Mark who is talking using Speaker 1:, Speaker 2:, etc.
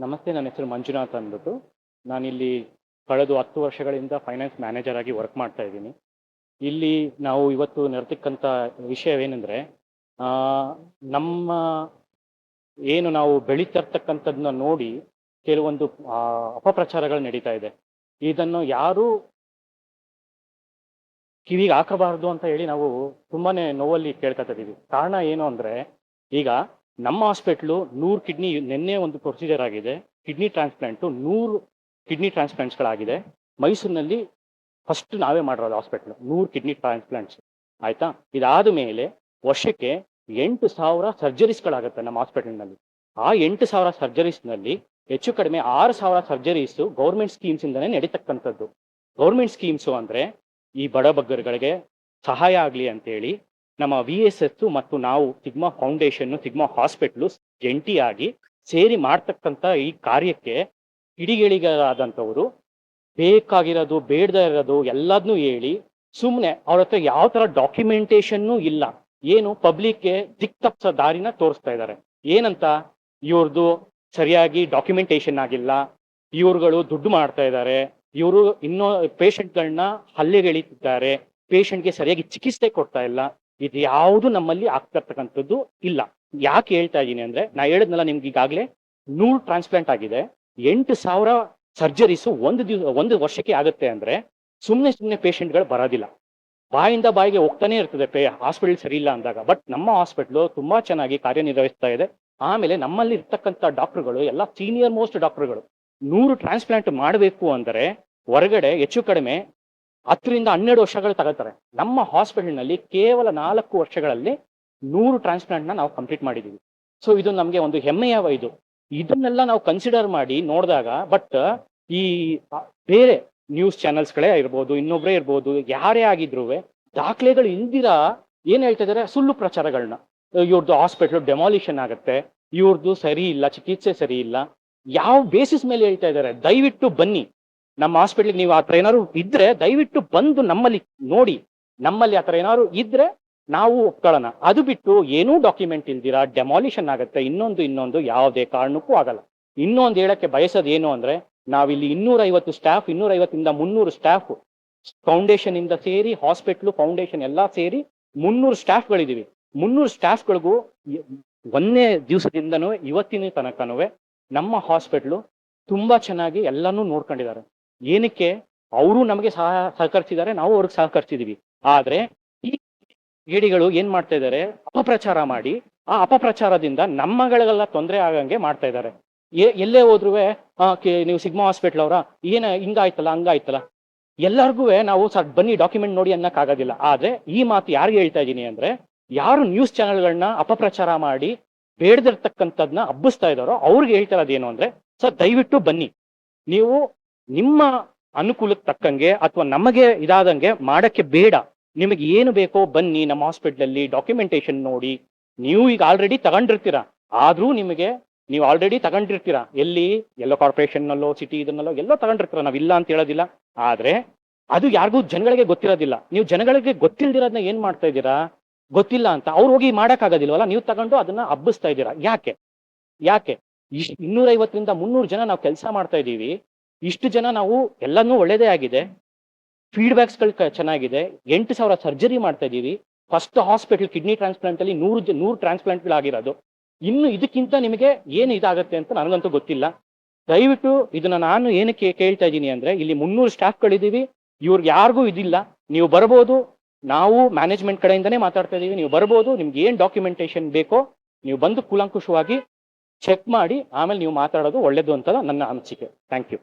Speaker 1: ನಮಸ್ತೆ, ನನ್ನ ಹೆಸರು ಮಂಜುನಾಥ್ ಅಂದ್ಬಿಟ್ಟು. ನಾನಿಲ್ಲಿ ಕಳೆದ 10 ವರ್ಷಗಳಿಂದ ಫೈನಾನ್ಸ್ ಮ್ಯಾನೇಜರ್ ಆಗಿ ವರ್ಕ್ ಮಾಡ್ತಾ ಇದ್ದೀನಿ. ಇಲ್ಲಿ ನಾವು ಇವತ್ತು ನಡೆತಕ್ಕಂಥ ವಿಷಯವೇನೆಂದರೆ, ನಮ್ಮ ಏನು ನಾವು ಬೆಳೀತಾ ಇರ್ತಕ್ಕಂಥದ್ದನ್ನ ನೋಡಿ ಕೆಲವೊಂದು ಅಪಪ್ರಚಾರಗಳು ನಡೀತಾ ಇದೆ. ಇದನ್ನು ಯಾರೂ ಕಿವಿಗೆ ಹಾಕಬಾರದು ಅಂತ ಹೇಳಿ ನಾವು ತುಂಬಾನೇ ನೋವಲ್ಲಿ ಕೇಳ್ಕೊತಿದ್ದೀವಿ. ಕಾರಣ ಏನು ಅಂದರೆ, ಈಗ ನಮ್ಮ ಹಾಸ್ಪಿಟ್ಲು 100 ಕಿಡ್ನಿ, ನಿನ್ನೆ ಒಂದು ಪ್ರೊಸೀಜರ್ ಆಗಿದೆ, ಕಿಡ್ನಿ ಟ್ರಾನ್ಸ್ಪ್ಲಾಂಟು 100 ಕಿಡ್ನಿ ಟ್ರಾನ್ಸ್ಪ್ಲಾಂಟ್ಸ್ಗಳಾಗಿದೆ. ಮೈಸೂರಿನಲ್ಲಿ ಫಸ್ಟ್ ನಾವೇ ಮಾಡಿರೋದು ಹಾಸ್ಪಿಟ್ಲು 100 ಕಿಡ್ನಿ ಟ್ರಾನ್ಸ್ಪ್ಲಾಂಟ್ಸ್. ಆಯ್ತಾ? ಇದಾದ ಮೇಲೆ ವರ್ಷಕ್ಕೆ 8,000 ಸರ್ಜರೀಸ್ಗಳಾಗುತ್ತೆ ನಮ್ಮ ಹಾಸ್ಪಿಟಲ್ನಲ್ಲಿ. ಆ 8,000 ಸರ್ಜರೀಸ್ನಲ್ಲಿ ಹೆಚ್ಚು ಕಡಿಮೆ 6,000 ಸರ್ಜರೀಸು ಗೌರ್ಮೆಂಟ್ ಸ್ಕೀಮ್ಸಿಂದನೇ ನಡೀತಕ್ಕಂಥದ್ದು. ಗೌರ್ಮೆಂಟ್ ಸ್ಕೀಮ್ಸು ಅಂದರೆ ಈ ಬಡಬಗ್ಗರುಗಳಿಗೆ ಸಹಾಯ ಆಗಲಿ ಅಂತೇಳಿ ನಮ್ಮ VSS ಮತ್ತು ನಾವು ಸಿಗ್ಮಾ ಫೌಂಡೇಶನ್ನು, ಸಿಗ್ಮಾ ಹಾಸ್ಪಿಟ್ಲು ಜಂಟಿಯಾಗಿ ಸೇರಿ ಮಾಡ್ತಕ್ಕಂಥ ಈ ಕಾರ್ಯಕ್ಕೆ ಕಿಡಿಗೇಡಿಗಳಾದಂಥವರು ಬೇಕಾಗಿರೋದು ಬೇಡದೇ ಇರೋದು ಎಲ್ಲದನ್ನೂ ಹೇಳಿ ಸುಮ್ಮನೆ ಅವ್ರ ಹತ್ರ ಯಾವ ಥರ ಡಾಕ್ಯುಮೆಂಟೇಶನ್ನೂ ಇಲ್ಲ, ಏನು ಪಬ್ಲಿಕ್ಗೆ ದಿಕ್ತಪ್ಸ ದಾರಿನ ತೋರಿಸ್ತಾ ಇದ್ದಾರೆ. ಏನಂತ, ಇವ್ರದ್ದು ಸರಿಯಾಗಿ ಡಾಕ್ಯುಮೆಂಟೇಶನ್ ಆಗಿಲ್ಲ, ಇವ್ರುಗಳು ದುಡ್ಡು ಮಾಡ್ತಾ ಇದ್ದಾರೆ, ಇವರು ಇನ್ನೂ ಪೇಷಂಟ್ಗಳನ್ನ ಹಲ್ಲೆಗೆಳಿತಿದ್ದಾರೆ, ಪೇಷಂಟ್ಗೆ ಸರಿಯಾಗಿ ಚಿಕಿತ್ಸೆ ಕೊಡ್ತಾ ಇಲ್ಲ. ಇದು ಯಾವುದು ನಮ್ಮಲ್ಲಿ ಆಗ್ತಿರ್ತಕ್ಕಂಥದ್ದು ಇಲ್ಲ. ಯಾಕೆ ಹೇಳ್ತಾ ಇದ್ದೀನಿ ಅಂದ್ರೆ, ನಾ ಹೇಳಿದ್ನಲ್ಲ ನಿಮ್ಗೆ, ಈಗಾಗಲೇ 100 ಟ್ರಾನ್ಸ್ಪ್ಲಾಂಟ್ ಆಗಿದೆ, 8,000 ಸರ್ಜರೀಸು ಒಂದು ವರ್ಷಕ್ಕೆ ಆಗುತ್ತೆ ಅಂದ್ರೆ ಸುಮ್ಮನೆ ಪೇಷಂಟ್ಗಳು ಬರೋದಿಲ್ಲ. ಬಾಯಿಂದ ಬಾಯಿಗೆ ಹೋಗ್ತಾನೆ ಇರ್ತದೆ ಹಾಸ್ಪಿಟಲ್ ಸರಿ ಇಲ್ಲ ಅಂದಾಗ. ಬಟ್ ನಮ್ಮ ಹಾಸ್ಪಿಟ್ಲು ತುಂಬಾ ಚೆನ್ನಾಗಿ ಕಾರ್ಯನಿರ್ವಹಿಸ್ತಾ ಇದೆ. ಆಮೇಲೆ ನಮ್ಮಲ್ಲಿ ಇರ್ತಕ್ಕಂಥ ಡಾಕ್ಟರ್ಗಳು ಎಲ್ಲ ಸೀನಿಯರ್ ಮೋಸ್ಟ್ ಡಾಕ್ಟರ್ಗಳು. 100 ಟ್ರಾನ್ಸ್ಪ್ಲಾಂಟ್ ಮಾಡಬೇಕು ಅಂದರೆ ಹೊರಗಡೆ ಹೆಚ್ಚು ಕಡಿಮೆ 10 ರಿಂದ 12 ವರ್ಷಗಳು ತಗೋತಾರೆ. ನಮ್ಮ ಹಾಸ್ಪಿಟಲ್ನಲ್ಲಿ ಕೇವಲ 4 ವರ್ಷಗಳಲ್ಲಿ 100 ಟ್ರಾನ್ಸ್ಪ್ಲಾಂಟ್ನ ನಾವು ಕಂಪ್ಲೀಟ್ ಮಾಡಿದ್ದೀವಿ. ಸೊ ಇದು ನಮಗೆ ಒಂದು ಹೆಮ್ಮೆಯ ಇದು. ಇದನ್ನೆಲ್ಲ ನಾವು ಕನ್ಸಿಡರ್ ಮಾಡಿ ನೋಡಿದಾಗ, ಬಟ್ ಈ ಬೇರೆ ನ್ಯೂಸ್ ಚಾನೆಲ್ಸ್ಗಳೇ ಇರ್ಬೋದು, ಇನ್ನೊಬ್ಬರೇ ಇರ್ಬೋದು, ಯಾರೇ ಆಗಿದ್ರು ದಾಖಲೆಗಳು ಇಲ್ದಿರಾ ಏನ್ ಹೇಳ್ತಾ ಇದಾರೆ, ಸುಳ್ಳು ಪ್ರಚಾರಗಳನ್ನ. ಇವ್ರದ್ದು ಹಾಸ್ಪಿಟ್ಲು ಡೆಮಾಲಿಷನ್ ಆಗುತ್ತೆ, ಇವ್ರದ್ದು ಸರಿ ಇಲ್ಲ, ಚಿಕಿತ್ಸೆ ಸರಿ ಇಲ್ಲ, ಯಾವ ಬೇಸಿಸ್ ಮೇಲೆ ಹೇಳ್ತಾ ಇದ್ದಾರೆ? ದಯವಿಟ್ಟು ಬನ್ನಿ ನಮ್ಮ ಹಾಸ್ಪಿಟ್ಲಿಗೆ. ನೀವು ಆ ಥರ ಏನಾದ್ರು ಇದ್ರೆ ದಯವಿಟ್ಟು ಬಂದು ನಮ್ಮಲ್ಲಿ ನೋಡಿ. ನಮ್ಮಲ್ಲಿ ಆ ಥರ ಏನಾದ್ರು ಇದ್ರೆ ನಾವು ಒಪ್ಕೊಳ್ಳೋಣ. ಅದು ಬಿಟ್ಟು ಏನೂ ಡಾಕ್ಯುಮೆಂಟ್ ಇಲ್ದಿರಾ ಡೆಮಾಲಿಷನ್ ಆಗುತ್ತೆ, ಇನ್ನೊಂದು ಯಾವುದೇ ಕಾರಣಕ್ಕೂ ಆಗಲ್ಲ. ಇನ್ನೊಂದು ಹೇಳಕ್ಕೆ ಬಯಸೋದು ಏನು ಅಂದ್ರೆ, ನಾವಿಲ್ಲಿ 250 ಸ್ಟಾಫ್, 250 ಇಂದ 300 ಸ್ಟಾಫ್ ಫೌಂಡೇಶನ್ ಇಂದ ಸೇರಿ, ಹಾಸ್ಪಿಟ್ಲು ಫೌಂಡೇಶನ್ ಎಲ್ಲ ಸೇರಿ 300 ಸ್ಟಾಫ್ಗಳಿದೀವಿ. 300 ಸ್ಟಾಫ್ಗಳಿಗೂ ಒಂದೇ ದಿವಸದಿಂದನೂ ಇವತ್ತಿನ ತನಕನೂ ನಮ್ಮ ಹಾಸ್ಪಿಟ್ಲು ತುಂಬಾ ಚೆನ್ನಾಗಿ ಎಲ್ಲಾನು ನೋಡ್ಕೊಂಡಿದ್ದಾರೆ. ಏನಕ್ಕೆ? ಅವರು ನಮಗೆ ಸಹಕರಿಸಿದ್ದಾರೆ, ನಾವು ಅವ್ರಿಗೆ ಸಹಕರಿಸಿದೀವಿ. ಆದ್ರೆ ಈ ಕಿಡಿಗೇಡಿಗಳು ಏನ್ ಮಾಡ್ತಾ ಇದ್ದಾರೆ, ಅಪಪ್ರಚಾರ ಮಾಡಿ ಆ ಅಪಪ್ರಚಾರದಿಂದ ನಮ್ಮಗಳಿಗೆಲ್ಲ ತೊಂದರೆ ಆಗಂಗೆ ಮಾಡ್ತಾ ಇದ್ದಾರೆ. ಎಲ್ಲೇ ಹೋದ್ರು ನೀವು ಸಿಗ್ಮಾ ಹಾಸ್ಪಿಟ್ಲ್ ಅವರ ಏನ ಹಿಂಗಾಯ್ತಲ್ಲ ಹಂಗಾಯ್ತಲ್ಲ, ಎಲ್ಲರಿಗೂ ನಾವು ಬನ್ನಿ ಡಾಕ್ಯುಮೆಂಟ್ ನೋಡಿ ಅನ್ನಕ್ಕಾಗೋದಿಲ್ಲ. ಆದ್ರೆ ಈ ಮಾತು ಯಾರಿಗೆ ಹೇಳ್ತಾ ಇದ್ದೀನಿ ಅಂದ್ರೆ, ಯಾರು ನ್ಯೂಸ್ ಚಾನೆಲ್ಗಳನ್ನ ಅಪಪ್ರಚಾರ ಮಾಡಿ ಬೇಡದಿರ್ತಕ್ಕಂಥದ್ನ ಹಬ್ಬಿಸ್ತಾ ಇದ್ದಾರೋ ಅವ್ರಿಗೆ ಹೇಳ್ತಾ ಇರೋದೇನು ಅಂದ್ರೆ, ಸರ್ ದಯವಿಟ್ಟು ಬನ್ನಿ, ನೀವು ನಿಮ್ಮ ಅನುಕೂಲಕ್ಕೆ ತಕ್ಕಂಗೆ ಅಥವಾ ನಮಗೆ ಇದಾದಂಗೆ ಮಾಡಕ್ಕೆ ಬೇಡ, ನಿಮಗೆ ಏನು ಬೇಕೋ ಬನ್ನಿ ನಮ್ಮ ಹಾಸ್ಪಿಟ್ಲಲ್ಲಿ ಡಾಕ್ಯುಮೆಂಟೇಶನ್ ನೋಡಿ. ನೀವು ಈಗ ಆಲ್ರೆಡಿ ತಗೊಂಡಿರ್ತೀರಾ, ಆದ್ರೂ ನೀವು ಆಲ್ರೆಡಿ ತಗೊಂಡಿರ್ತೀರಾ, ಎಲ್ಲಿ ಎಲ್ಲೋ ಕಾರ್ಪೊರೇಷನ್ನಲ್ಲೋ ಸಿಟಿ ಇದನ್ನಲ್ಲೋ ಎಲ್ಲೋ ತಗೊಂಡಿರ್ತೀರ, ನಾವಿಲ್ಲ ಅಂತ ಹೇಳೋದಿಲ್ಲ. ಆದ್ರೆ ಅದು ಯಾರಿಗೂ ಜನಗಳಿಗೆ ಗೊತ್ತಿರೋದಿಲ್ಲ. ನೀವು ಜನಗಳಿಗೆ ಗೊತ್ತಿಲ್ದಿರೋದನ್ನ ಏನ್ ಮಾಡ್ತಾ ಇದ್ದೀರಾ, ಗೊತ್ತಿಲ್ಲ ಅಂತ ಅವ್ರು ಹೋಗಿ ಮಾಡಕ್ಕಾಗೋದಿಲ್ವಲ್ಲ, ನೀವು ತಗೊಂಡು ಅದನ್ನ ಹಬ್ಬಿಸ್ತಾ ಇದ್ದೀರಾ. ಯಾಕೆ 250 ರಿಂದ 300 ಜನ ನಾವು ಕೆಲಸ ಮಾಡ್ತಾ ಇದ್ದೀವಿ. ಇಷ್ಟು ಜನ ನಾವು ಎಲ್ಲನೂ ಒಳ್ಳೇದೇ ಆಗಿದೆ, ಫೀಡ್ಬ್ಯಾಕ್ಸ್ಗಳು ಚೆನ್ನಾಗಿದೆ, 8,000 ಸರ್ಜರಿ ಮಾಡ್ತಾ ಇದ್ದೀವಿ. ಫಸ್ಟ್ ಹಾಸ್ಪಿಟಲ್ ಕಿಡ್ನಿ ಟ್ರಾನ್ಸ್ಪ್ಲಾಂಟ್ ಅಲ್ಲಿ 100 ಟ್ರಾನ್ಸ್ಪ್ಲಾಂಟ್ಗಳಾಗಿರೋದು. ಇನ್ನು ಇದಕ್ಕಿಂತ ನಿಮಗೆ ಏನು ಇದಾಗತ್ತೆ ಅಂತ ನನಗಂತೂ ಗೊತ್ತಿಲ್ಲ. ದಯವಿಟ್ಟು ಇದನ್ನ ನಾನು ಏನಕ್ಕೆ ಕೇಳ್ತಾ ಇದ್ದೀನಿ ಅಂದ್ರೆ, ಇಲ್ಲಿ 300 ಸ್ಟಾಫ್ಗಳಿದ್ದೀವಿ, ಇವ್ರಿಗೆ ಯಾರಿಗೂ ಇದಿಲ್ಲ. ನೀವು ಬರ್ಬೋದು, ನಾವು ಮ್ಯಾನೇಜ್ಮೆಂಟ್ ಕಡೆಯಿಂದನೇ ಮಾತಾಡ್ತಾ ಇದೀವಿ, ನೀವು ಬರ್ಬೋದು, ನಿಮ್ಗೆ ಏನ್ ಡಾಕ್ಯುಮೆಂಟೇಶನ್ ಬೇಕೋ ನೀವು ಬಂದು ಕೂಲಂಕುಷವಾಗಿ ಚೆಕ್ ಮಾಡಿ ಆಮೇಲೆ ನೀವು ಮಾತಾಡೋದು ಒಳ್ಳೇದು ಅಂತ ನನ್ನ ಅನಿಸಿಕೆ. Thank you.